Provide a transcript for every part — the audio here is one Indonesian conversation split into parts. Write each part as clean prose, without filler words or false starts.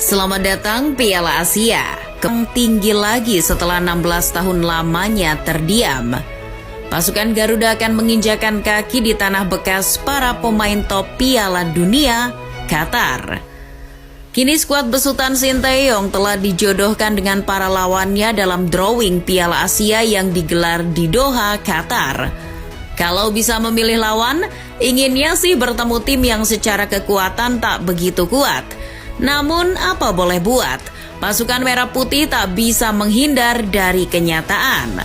Selamat datang Piala Asia, tinggi lagi setelah 16 tahun lamanya terdiam. Pasukan Garuda akan menginjakan kaki di tanah bekas para pemain top Piala Dunia, Qatar. Kini skuad besutan Sinteyong telah dijodohkan dengan para lawannya dalam drawing Piala Asia yang digelar di Doha, Qatar. Kalau bisa memilih lawan, inginnya sih bertemu tim yang secara kekuatan tak begitu kuat. Namun apa boleh buat, pasukan merah putih tak bisa menghindar dari kenyataan.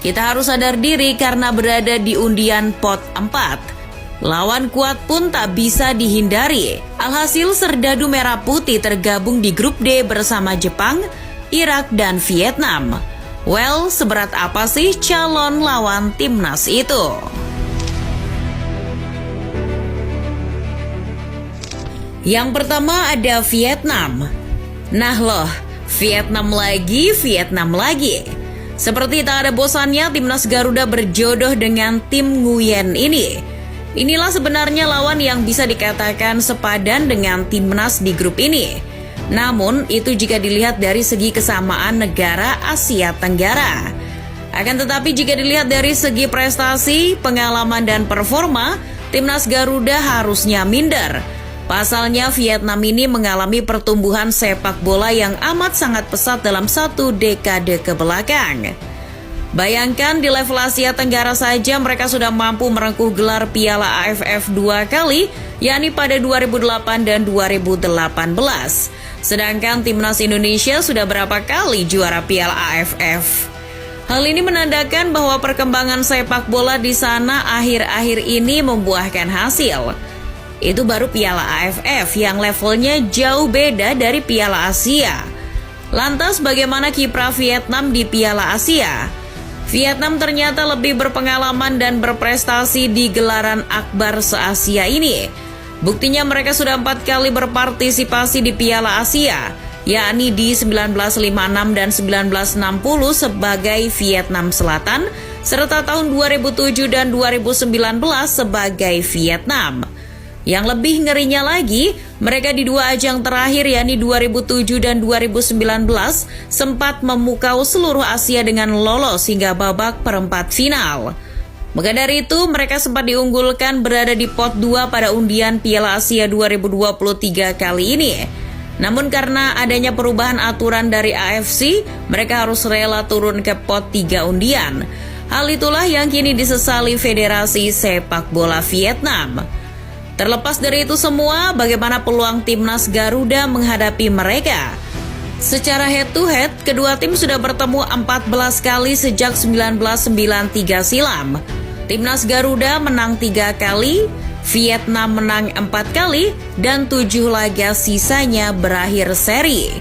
Kita harus sadar diri karena berada di undian pot 4. Lawan kuat pun tak bisa dihindari. Alhasil serdadu merah putih tergabung di grup D bersama Jepang, Irak, dan Vietnam. Well, seberat apa sih calon lawan timnas itu? Yang pertama ada Vietnam. Nah loh, Vietnam lagi. Seperti tak ada bosannya timnas Garuda berjodoh dengan tim Nguyen ini. Inilah sebenarnya lawan yang bisa dikatakan sepadan dengan timnas di grup ini. Namun itu jika dilihat dari segi kesamaan negara Asia Tenggara. Akan tetapi jika dilihat dari segi prestasi, pengalaman dan performa, timnas Garuda harusnya minder. Pasalnya Vietnam ini mengalami pertumbuhan sepak bola yang amat sangat pesat dalam satu dekade kebelakang. Bayangkan di level Asia Tenggara saja mereka sudah mampu merengkuh gelar Piala AFF 2 kali, yakni pada 2008 dan 2018. Sedangkan timnas Indonesia sudah berapa kali juara Piala AFF. Hal ini menandakan bahwa perkembangan sepak bola di sana akhir-akhir ini membuahkan hasil. Itu baru Piala AFF yang levelnya jauh beda dari Piala Asia. Lantas bagaimana kiprah Vietnam di Piala Asia? Vietnam ternyata lebih berpengalaman dan berprestasi di gelaran akbar se-Asia ini. Buktinya mereka sudah 4 kali berpartisipasi di Piala Asia, yakni di 1956 dan 1960 sebagai Vietnam Selatan, serta tahun 2007 dan 2019 sebagai Vietnam. Yang lebih ngerinya lagi, mereka di 2 ajang terakhir yakni 2007 dan 2019 sempat memukau seluruh Asia dengan lolos hingga babak perempat final. Maka dari itu, mereka sempat diunggulkan berada di pot 2 pada undian Piala Asia 2023 kali ini. Namun karena adanya perubahan aturan dari AFC, mereka harus rela turun ke pot 3 undian. Hal itulah yang kini disesali Federasi Sepak Bola Vietnam. Terlepas dari itu semua, bagaimana peluang timnas Garuda menghadapi mereka? Secara head to head, kedua tim sudah bertemu 14 kali sejak 1993 silam. Timnas Garuda menang 3 kali, Vietnam menang 4 kali, dan 7 laga sisanya berakhir seri.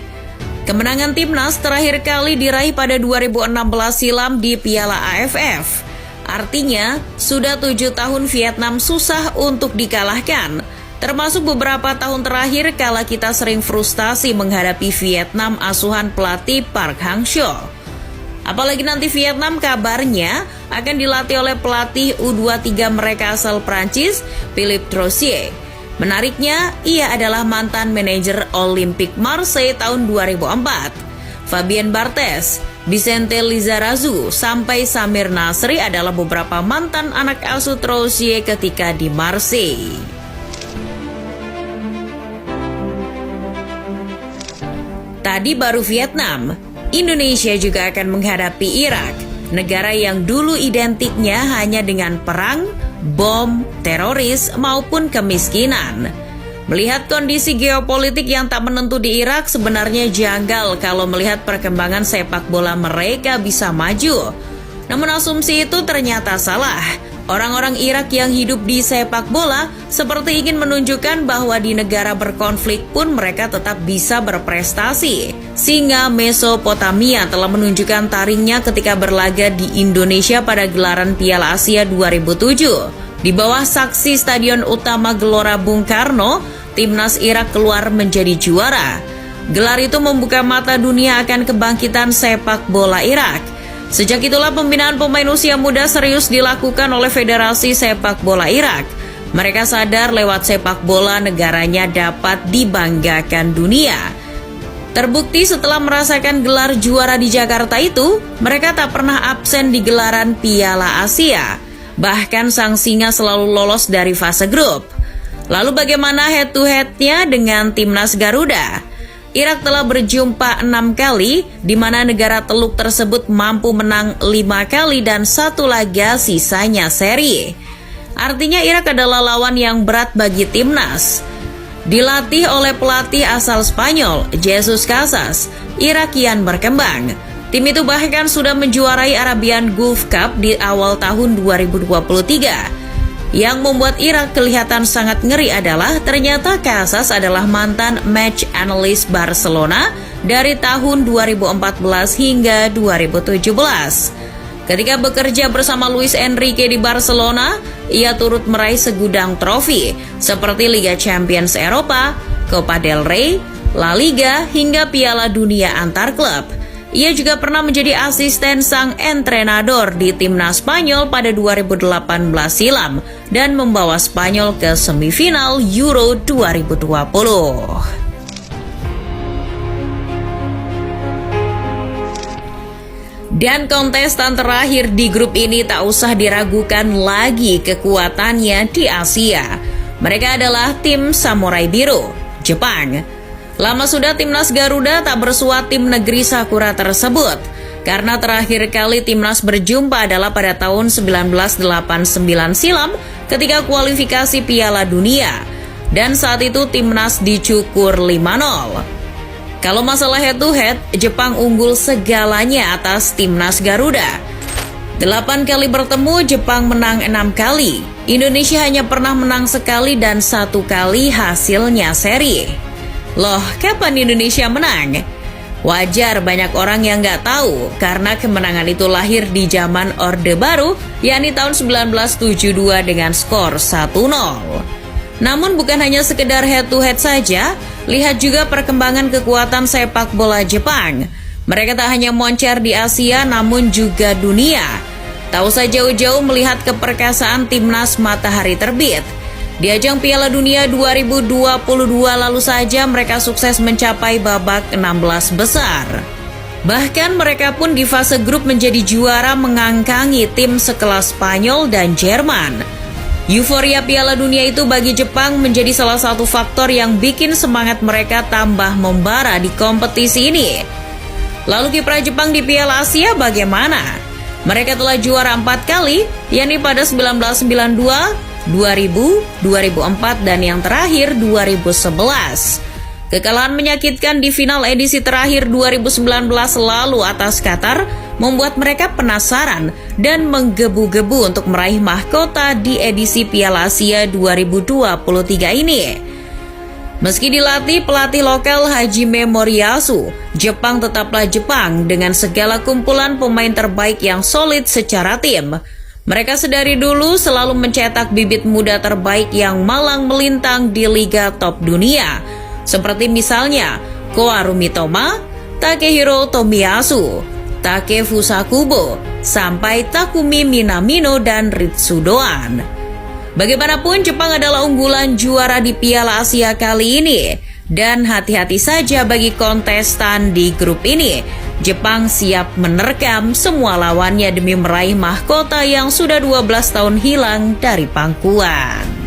Kemenangan timnas terakhir kali diraih pada 2016 silam di Piala AFF. Artinya, sudah 7 tahun Vietnam susah untuk dikalahkan, termasuk beberapa tahun terakhir kala kita sering frustasi menghadapi Vietnam asuhan pelatih Park Hang-seo. Apalagi nanti Vietnam kabarnya akan dilatih oleh pelatih U23 mereka asal Prancis, Philippe Troussier. Menariknya, ia adalah mantan manajer Olympique Marseille tahun 2004. Fabien Barthez, Vicente Lizarazu, sampai Samir Nasri adalah beberapa mantan anak asuh Troussier ketika di Marseille. Tadi baru Vietnam, Indonesia juga akan menghadapi Irak, negara yang dulu identiknya hanya dengan perang, bom, teroris, maupun kemiskinan. Melihat kondisi geopolitik yang tak menentu di Irak, sebenarnya janggal kalau melihat perkembangan sepak bola mereka bisa maju. Namun asumsi itu ternyata salah. Orang-orang Irak yang hidup di sepak bola seperti ingin menunjukkan bahwa di negara berkonflik pun mereka tetap bisa berprestasi. Singa Mesopotamia telah menunjukkan taringnya ketika berlaga di Indonesia pada gelaran Piala Asia 2007. Di bawah saksi Stadion Utama Gelora Bung Karno, timnas Irak keluar menjadi juara. Gelar itu membuka mata dunia akan kebangkitan sepak bola Irak. Sejak itulah pembinaan pemain usia muda serius dilakukan oleh Federasi Sepak Bola Irak. Mereka sadar lewat sepak bola negaranya dapat dibanggakan dunia. Terbukti setelah merasakan gelar juara di Jakarta itu, mereka tak pernah absen di gelaran Piala Asia. Bahkan sang singa selalu lolos dari fase grup. Lalu bagaimana head-to-headnya dengan timnas Garuda? Irak telah berjumpa 6 kali, di mana negara teluk tersebut mampu menang 5 kali dan 1 laga sisanya seri. Artinya Irak adalah lawan yang berat bagi timnas. Dilatih oleh pelatih asal Spanyol, Jesus Casas, Irak kian berkembang. Tim itu bahkan sudah menjuarai Arabian Gulf Cup di awal tahun 2023. Yang membuat Irak kelihatan sangat ngeri adalah ternyata Casas adalah mantan match analyst Barcelona dari tahun 2014 hingga 2017. Ketika bekerja bersama Luis Enrique di Barcelona, ia turut meraih segudang trofi seperti Liga Champions Eropa, Copa del Rey, La Liga, hingga Piala Dunia antar klub. Ia juga pernah menjadi asisten sang entrenador di timnas Spanyol pada 2018 silam dan membawa Spanyol ke semifinal Euro 2020. Dan kontestan terakhir di grup ini tak usah diragukan lagi kekuatannya di Asia. Mereka adalah tim Samurai Biru, Jepang. Lama sudah timnas Garuda tak bersua tim negeri Sakura tersebut. Karena terakhir kali timnas berjumpa adalah pada tahun 1989 silam ketika kualifikasi Piala Dunia. Dan saat itu timnas dicukur 5-0. Kalau masalah head-to-head, Jepang unggul segalanya atas timnas Garuda. 8 kali bertemu, Jepang menang 6 kali. Indonesia hanya pernah menang sekali dan 1 kali hasilnya seri. Loh, kapan Indonesia menang? Wajar banyak orang yang nggak tahu, karena kemenangan itu lahir di zaman Orde Baru, yakni tahun 1972 dengan skor 1-0. Namun bukan hanya sekedar head-to-head saja, lihat juga perkembangan kekuatan sepak bola Jepang. Mereka tak hanya moncer di Asia, namun juga dunia. Tak usah jauh-jauh melihat keperkasaan timnas Matahari Terbit. Di ajang Piala Dunia 2022 lalu saja mereka sukses mencapai babak 16 besar. Bahkan mereka pun di fase grup menjadi juara mengangkangi tim sekelas Spanyol dan Jerman. Euforia Piala Dunia itu bagi Jepang menjadi salah satu faktor yang bikin semangat mereka tambah membara di kompetisi ini. Lalu kiprah Jepang di Piala Asia bagaimana? Mereka telah juara 4 kali, yakni pada 1992, 2000, 2004, dan yang terakhir 2011. Kekalahan menyakitkan di final edisi terakhir 2019 lalu atas Qatar membuat mereka penasaran dan menggebu-gebu untuk meraih mahkota di edisi Piala Asia 2023 ini. Meski dilatih pelatih lokal Hajime Moriyasu, Jepang tetaplah Jepang dengan segala kumpulan pemain terbaik yang solid secara tim. Mereka sedari dulu selalu mencetak bibit muda terbaik yang malang melintang di liga top dunia. Seperti misalnya Koharu Mitoma, Takehiro Tomiyasu, Takefusa Kubo, sampai Takumi Minamino dan Ritsu Doan. Bagaimanapun Jepang adalah unggulan juara di Piala Asia kali ini. Dan hati-hati saja bagi kontestan di grup ini. Jepang siap menerkam semua lawannya demi meraih mahkota yang sudah 12 tahun hilang dari pangkuan.